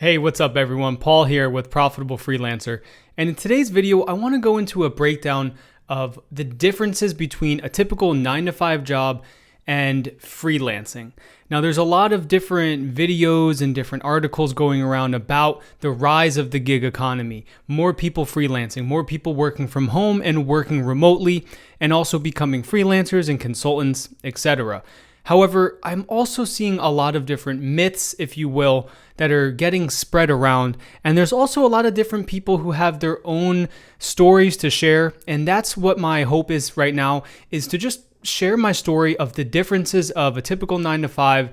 Hey, what's up everyone? Paul here with Profitable Freelancer. And in today's video, I want to go into a breakdown of the differences between a typical 9-to-5 job and freelancing. Now, there's a lot of different videos and different articles going around about the rise of the gig economy, more people freelancing, more people working from home and working remotely, and also becoming freelancers and consultants, etc. However, I'm also seeing a lot of different myths, if you will, that are getting spread around. And there's also a lot of different people who have their own stories to share. And that's what my hope is right now, is to just share my story of the differences of a typical 9-to-5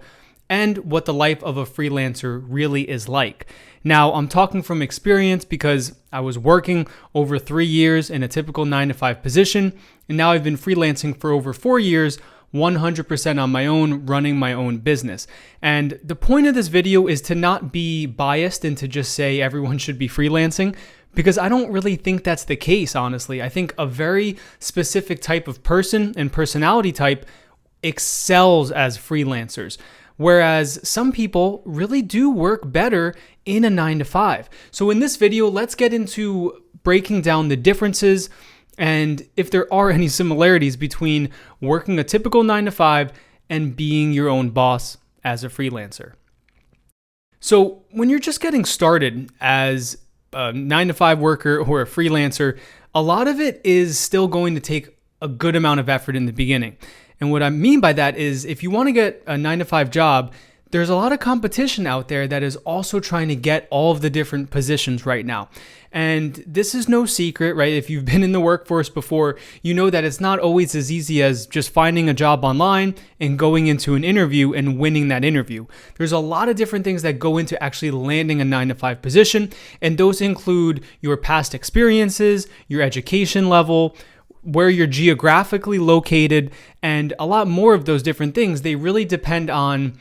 and what the life of a freelancer really is like. Now, I'm talking from experience because I was working over 3 years in a typical 9-to-5 position. And now I've been freelancing for over 4 years, 100% on my own, running my own business. And the point of this video is to not be biased and to just say everyone should be freelancing, because I don't really think that's the case, honestly. I think a very specific type of person and personality type excels as freelancers, whereas some people really do work better in a 9-to-5. So in this video, let's get into breaking down the differences and if there are any similarities between working a typical 9-to-5 and being your own boss as a freelancer. So when you're just getting started as a 9-to-5 worker or a freelancer, a lot of it is still going to take a good amount of effort in the beginning. And what I mean by that is if you want to get a 9-to-5 job, there's a lot of competition out there that is also trying to get all of the different positions right now. And this is no secret, right? If you've been in the workforce before, you know that it's not always as easy as just finding a job online and going into an interview and winning that interview. There's a lot of different things that go into actually landing a 9-to-5 position, and those include your past experiences, your education level, where you're geographically located, and a lot more of those different things. They really depend on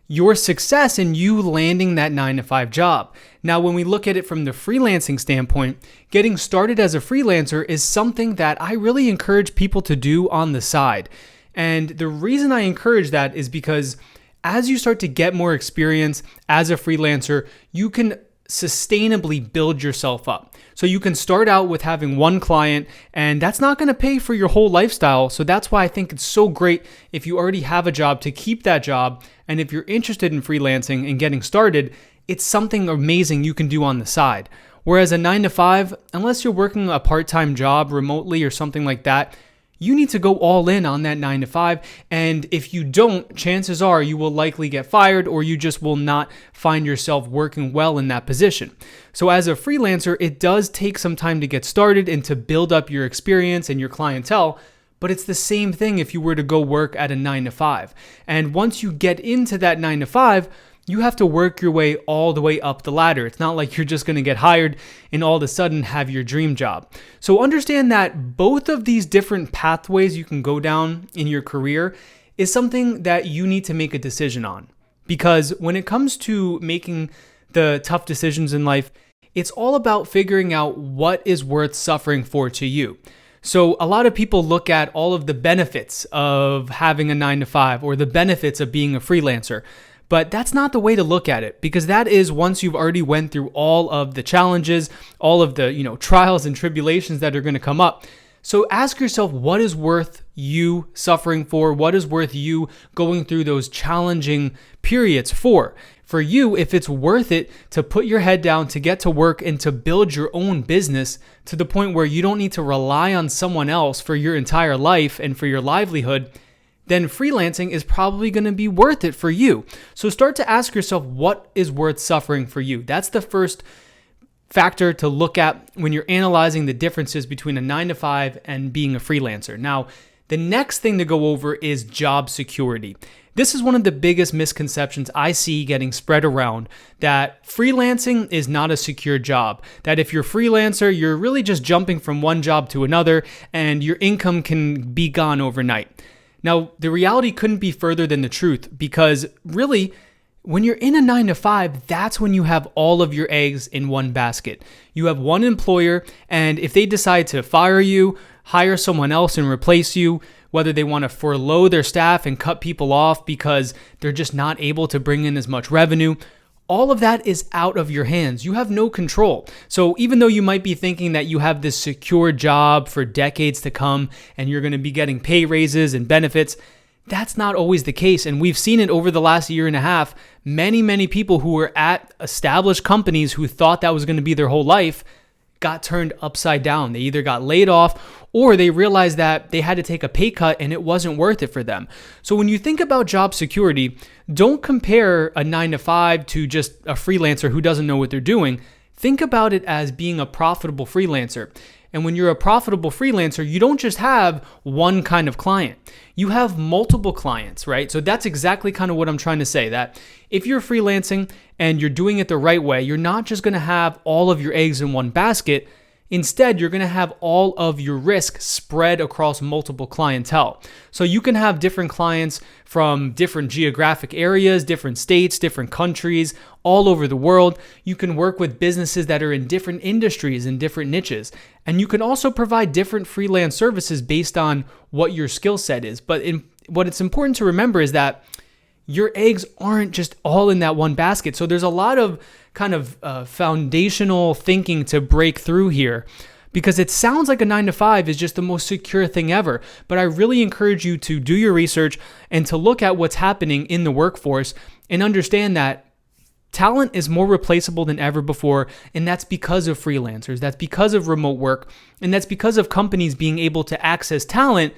your success in you landing that 9-to-5 job. Now, when we look at it from the freelancing standpoint, getting started as a freelancer is something that I really encourage people to do on the side. And the reason I encourage that is because as you start to get more experience as a freelancer, you can sustainably build yourself up. So you can start out with having one client, and that's not going to pay for your whole lifestyle. So that's why I think it's so great if you already have a job to keep that job. And if you're interested in freelancing and getting started, it's something amazing you can do on the side. Whereas a 9-to-5, unless you're working a part-time job remotely or something like that, you need to go all in on that 9-to-5. And if you don't, chances are you will likely get fired, or you just will not find yourself working well in that position. So as a freelancer, it does take some time to get started and to build up your experience and your clientele. But it's the same thing if you were to go work at a 9-to-5. And once you get into that 9-to-5, you have to work your way all the way up the ladder. It's not like you're just going to get hired and all of a sudden have your dream job. So understand that both of these different pathways you can go down in your career is something that you need to make a decision on. Because when it comes to making the tough decisions in life, it's all about figuring out what is worth suffering for to you. So a lot of people look at all of the benefits of having a 9-to-5 or the benefits of being a freelancer. But that's not the way to look at it, because that is once you've already went through all of the challenges, all of the, trials and tribulations that are going to come up. So ask yourself, what is worth you suffering for? What is worth you going through those challenging periods for? For you, if it's worth it to put your head down, to get to work and to build your own business to the point where you don't need to rely on someone else for your entire life and for your livelihood, then freelancing is probably going to be worth it for you. So start to ask yourself, what is worth suffering for you? That's the first factor to look at when you're analyzing the differences between a 9-to-5 and being a freelancer. Now, the next thing to go over is job security. This is one of the biggest misconceptions I see getting spread around, that freelancing is not a secure job. That if you're a freelancer, you're really just jumping from one job to another and your income can be gone overnight. Now, the reality couldn't be further than the truth, because really, when you're in a 9-to-5, that's when you have all of your eggs in one basket. You have one employer, and if they decide to fire you, hire someone else and replace you, whether they want to furlough their staff and cut people off because they're just not able to bring in as much revenue, all of that is out of your hands. You have no control. So even though you might be thinking that you have this secure job for decades to come and you're going to be getting pay raises and benefits, that's not always the case. And we've seen it over the last year and a half. Many people who were at established companies who thought that was going to be their whole life got turned upside down. They either got laid off or they realized that they had to take a pay cut and it wasn't worth it for them. So when you think about job security, don't compare a 9-to-5 to just a freelancer who doesn't know what they're doing. Think about it as being a profitable freelancer. And when you're a profitable freelancer, you don't just have one kind of client. You have multiple clients, right? So that's exactly kind of what I'm trying to say, that if you're freelancing and you're doing it the right way, you're not just going to have all of your eggs in one basket. Instead, you're going to have all of your risk spread across multiple clientele. So you can have different clients from different geographic areas, different states, different countries, all over the world. You can work with businesses that are in different industries and different niches. And you can also provide different freelance services based on what your skill set is. But what it's important to remember is that your eggs aren't just all in that one basket. So there's a lot of kind of foundational thinking to break through here, because it sounds like a 9-to-5 is just the most secure thing ever. But I really encourage you to do your research and to look at what's happening in the workforce and understand that talent is more replaceable than ever before, and that's because of freelancers, that's because of remote work, and that's because of companies being able to access talent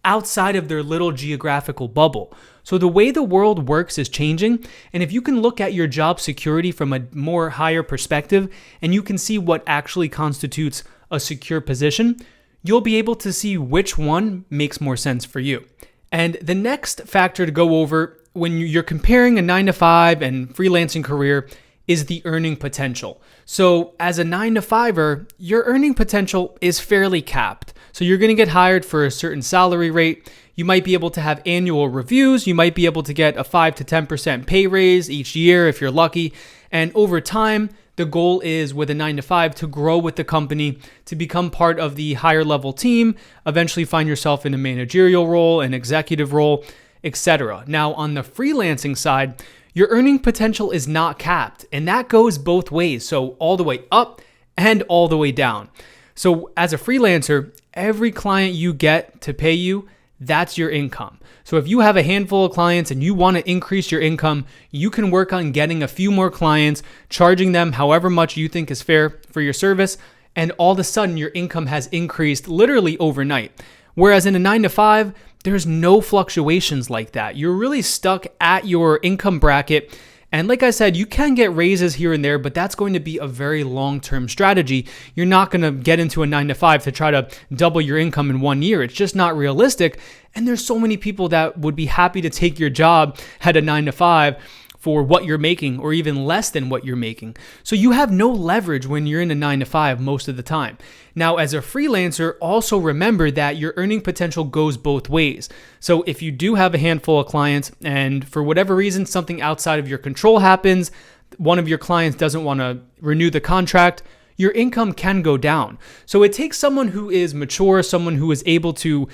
outside of their little geographical bubble. So the way the world works is changing, and if you can look at your job security from a more higher perspective and you can see what actually constitutes a secure position, you'll be able to see which one makes more sense for you. And the next factor to go over when you're comparing a 9-to-5 and freelancing career is the earning potential. So as a 9-to-5er, your earning potential is fairly capped. So you're going to get hired for a certain salary rate. You might be able to have annual reviews. You might be able to get a 5 to 10% pay raise each year if you're lucky. And over time, the goal is with a 9-to-5 to grow with the company, to become part of the higher level team, eventually find yourself in a managerial role, an executive role, etc. Now, on the freelancing side, your earning potential is not capped, and that goes both ways. So all the way up and all the way down. So as a freelancer, every client you get to pay you, that's your income. So if you have a handful of clients and you want to increase your income, you can work on getting a few more clients, charging them however much you think is fair for your service, and all of a sudden your income has increased literally overnight. Whereas in a 9-to-5, there's no fluctuations like that. You're really stuck at your income bracket. And like I said, you can get raises here and there, but that's going to be a very long-term strategy. You're not going to get into a 9-to-5 to try to double your income in 1 year. It's just not realistic. And there's so many people that would be happy to take your job at a 9-to-5 for what you're making or even less than what you're making. So you have no leverage when you're in a 9-to-5 most of the time. Now, as a freelancer, also remember that your earning potential goes both ways. So if you do have a handful of clients and for whatever reason, something outside of your control happens, one of your clients doesn't want to renew the contract, your income can go down. So it takes someone who is mature, someone who is able to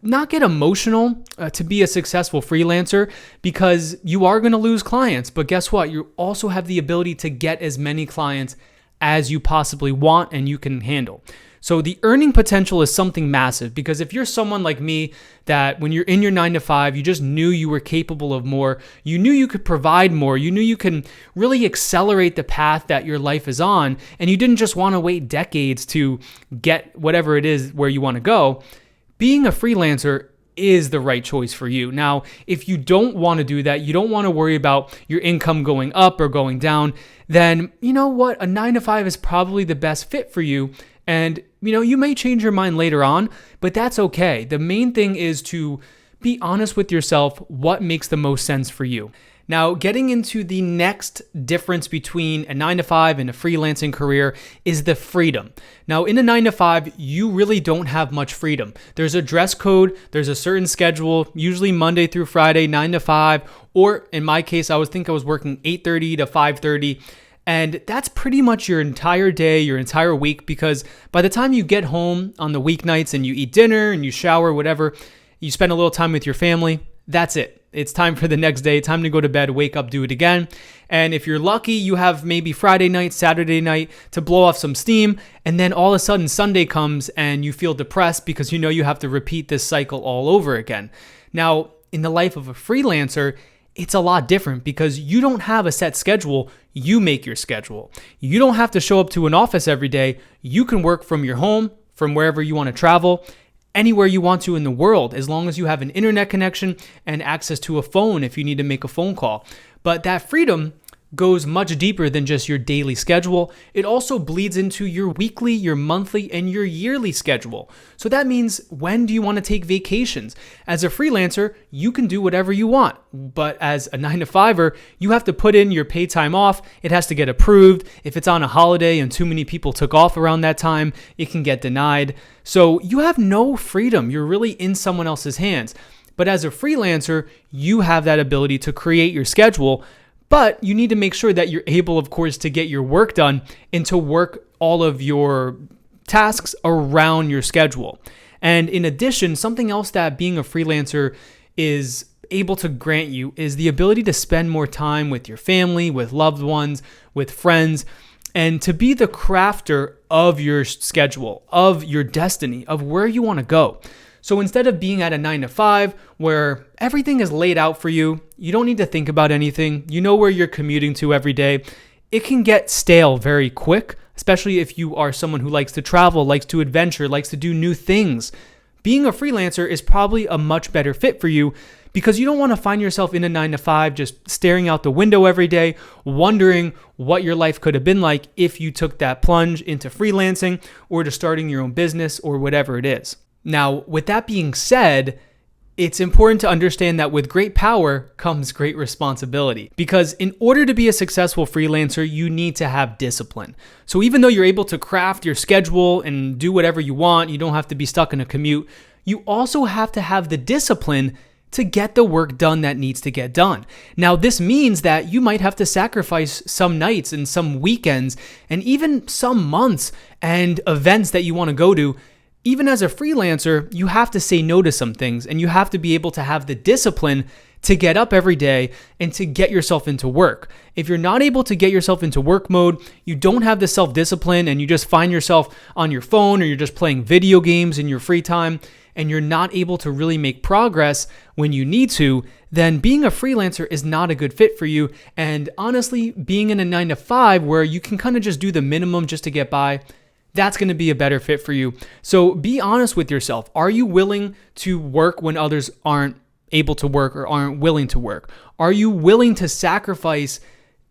not get emotional to be a successful freelancer, because you are going to lose clients. But guess what? You also have the ability to get as many clients as you possibly want and you can handle. So the earning potential is something massive, because if you're someone like me that when you're in your 9-to-5, you just knew you were capable of more, you knew you could provide more, you knew you can really accelerate the path that your life is on, and you didn't just want to wait decades to get whatever it is where you want to go, being a freelancer is the right choice for you. Now, if you don't want to do that, you don't want to worry about your income going up or going down, then you know what? A 9-to-5 is probably the best fit for you. And you may change your mind later on, but that's okay. The main thing is to be honest with yourself what makes the most sense for you. Now, getting into the next difference between a 9-to-5 and a freelancing career is the freedom. Now, in a 9-to-5, you really don't have much freedom. There's a dress code, there's a certain schedule, usually Monday through Friday, 9-to-5, or in my case, I was working 8:30 to 5:30. And that's pretty much your entire day, your entire week, because by the time you get home on the weeknights and you eat dinner and you shower, whatever, you spend a little time with your family, that's it. It's time for the next day, time to go to bed, wake up, do it again. And if you're lucky, you have maybe Friday night, Saturday night to blow off some steam. And then all of a sudden Sunday comes and you feel depressed because you know you have to repeat this cycle all over again. Now, in the life of a freelancer, it's a lot different because you don't have a set schedule. You make your schedule. You don't have to show up to an office every day. You can work from your home, from wherever you want to travel, anywhere you want to in the world, as long as you have an internet connection and access to a phone if you need to make a phone call. But that freedom goes much deeper than just your daily schedule. It also bleeds into your weekly, your monthly, and your yearly schedule. So that means, when do you want to take vacations? As a freelancer, you can do whatever you want. But as a 9-to-5er, you have to put in your paid time off. It has to get approved. If it's on a holiday and too many people took off around that time, it can get denied. So you have no freedom. You're really in someone else's hands. But as a freelancer, you have that ability to create your schedule. But you need to make sure that you're able, of course, to get your work done and to work all of your tasks around your schedule. And in addition, something else that being a freelancer is able to grant you is the ability to spend more time with your family, with loved ones, with friends, and to be the crafter of your schedule, of your destiny, of where you want to go. So instead of being at a 9-to-5 where everything is laid out for you, you don't need to think about anything, you know where you're commuting to every day, it can get stale very quick, especially if you are someone who likes to travel, likes to adventure, likes to do new things. Being a freelancer is probably a much better fit for you because you don't want to find yourself in a 9-to-5 just staring out the window every day, wondering what your life could have been like if you took that plunge into freelancing or to starting your own business or whatever it is. Now, with that being said, it's important to understand that with great power comes great responsibility, because in order to be a successful freelancer, you need to have discipline. So even though you're able to craft your schedule and do whatever you want, you don't have to be stuck in a commute, you also have to have the discipline to get the work done that needs to get done. Now, this means that you might have to sacrifice some nights and some weekends and even some months and events that you want to go to. Even as a freelancer, you have to say no to some things, and you have to be able to have the discipline to get up every day and to get yourself into work. If you're not able to get yourself into work mode, you don't have the self-discipline, and you just find yourself on your phone or you're just playing video games in your free time, and you're not able to really make progress when you need to, then being a freelancer is not a good fit for you. And honestly, being in a 9-to-5 where you can kind of just do the minimum just to get by, that's going to be a better fit for you. So be honest with yourself. Are you willing to work when others aren't able to work or aren't willing to work? Are you willing to sacrifice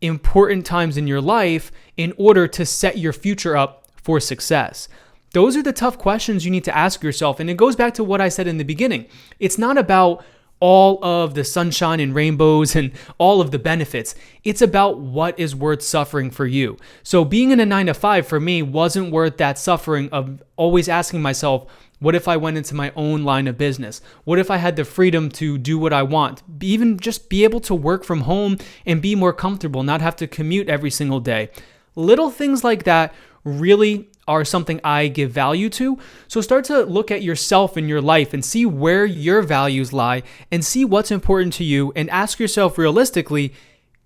important times in your life in order to set your future up for success? Those are the tough questions you need to ask yourself. And it goes back to what I said in the beginning. It's not about all of the sunshine and rainbows and all of the benefits. It's about what is worth suffering for you. So being in a 9-to-5 for me wasn't worth that suffering of always asking myself, what if I went into my own line of business? What if I had the freedom to do what I want? Even just be able to work from home and be more comfortable, not have to commute every single day. Little things like that really are something I give value to. So start to look at yourself and your life and see where your values lie and see what's important to you, and ask yourself realistically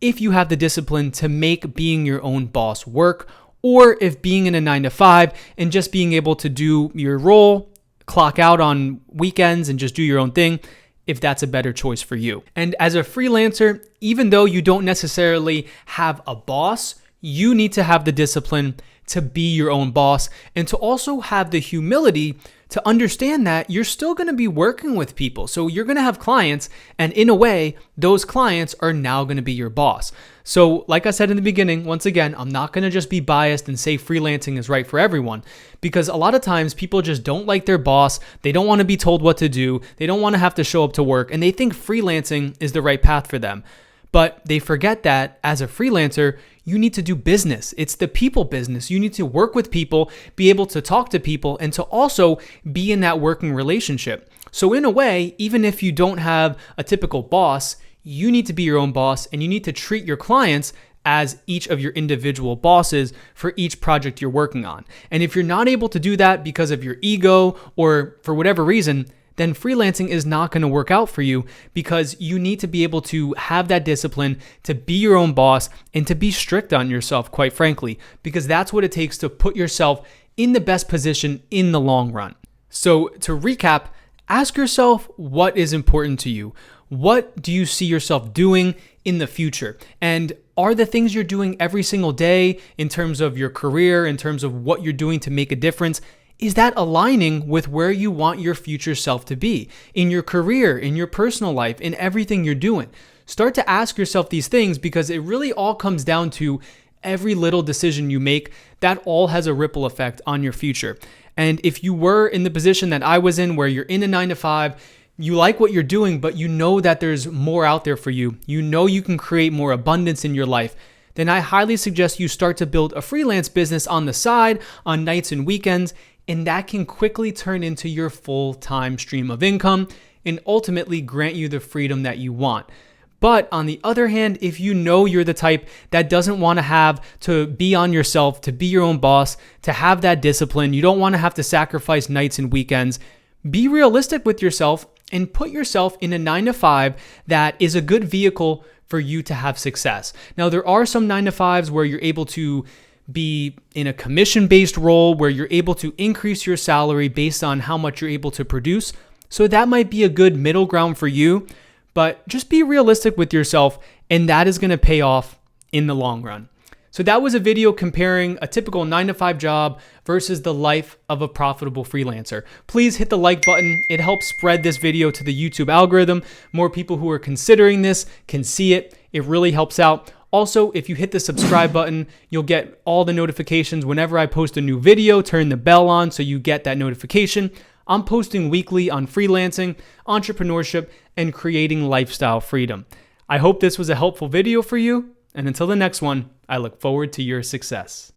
if you have the discipline to make being your own boss work, or if being in a 9-to-5 and just being able to do your role, clock out on weekends and just do your own thing, if that's a better choice for you. And as a freelancer, even though you don't necessarily have a boss, you need to have the discipline to be your own boss, and to also have the humility to understand that you're still going to be working with people. So you're going to have clients, and in a way, those clients are now going to be your boss. So like I said in the beginning, once again, I'm not going to just be biased and say freelancing is right for everyone, because a lot of times people just don't like their boss. They don't want to be told what to do. They don't want to have to show up to work, and they think freelancing is the right path for them. But they forget that as a freelancer, you need to do business. It's the people business. You need to work with people, be able to talk to people, and to also be in that working relationship. So in a way, even if you don't have a typical boss, you need to be your own boss, and you need to treat your clients as each of your individual bosses for each project you're working on. And if you're not able to do that because of your ego or for whatever reason, then freelancing is not going to work out for you, because you need to be able to have that discipline to be your own boss and to be strict on yourself, quite frankly, because that's what it takes to put yourself in the best position in the long run. So to recap, ask yourself what is important to you. What do you see yourself doing in the future? And are the things you're doing every single day in terms of your career, in terms of what you're doing to make a difference, is that aligning with where you want your future self to be in your career, in your personal life, in everything you're doing? Start to ask yourself these things, because it really all comes down to every little decision you make, that all has a ripple effect on your future. And if you were in the position that I was in, where you're in a 9-to-5, you like what you're doing, but you know that there's more out there for you, you know you can create more abundance in your life, then I highly suggest you start to build a freelance business on the side, on nights and weekends, and that can quickly turn into your full-time stream of income and ultimately grant you the freedom that you want. But on the other hand, if you know you're the type that doesn't want to have to be on yourself, to be your own boss, to have that discipline, you don't want to have to sacrifice nights and weekends, be realistic with yourself and put yourself in a 9-to-5 that is a good vehicle for you to have success. Now, there are some 9-to-5s where you're able to be in a commission-based role, where you're able to increase your salary based on how much you're able to produce. So that might be a good middle ground for you, but just be realistic with yourself, and that is going to pay off in the long run. So that was a video comparing a typical 9-to-5 job versus the life of a profitable freelancer. Please hit the like button. It helps spread this video to the YouTube algorithm. More people who are considering this can see it. It really helps out. Also, if you hit the subscribe button, you'll get all the notifications whenever I post a new video. Turn the bell on so you get that notification. I'm posting weekly on freelancing, entrepreneurship, and creating lifestyle freedom. I hope this was a helpful video for you, and until the next one, I look forward to your success.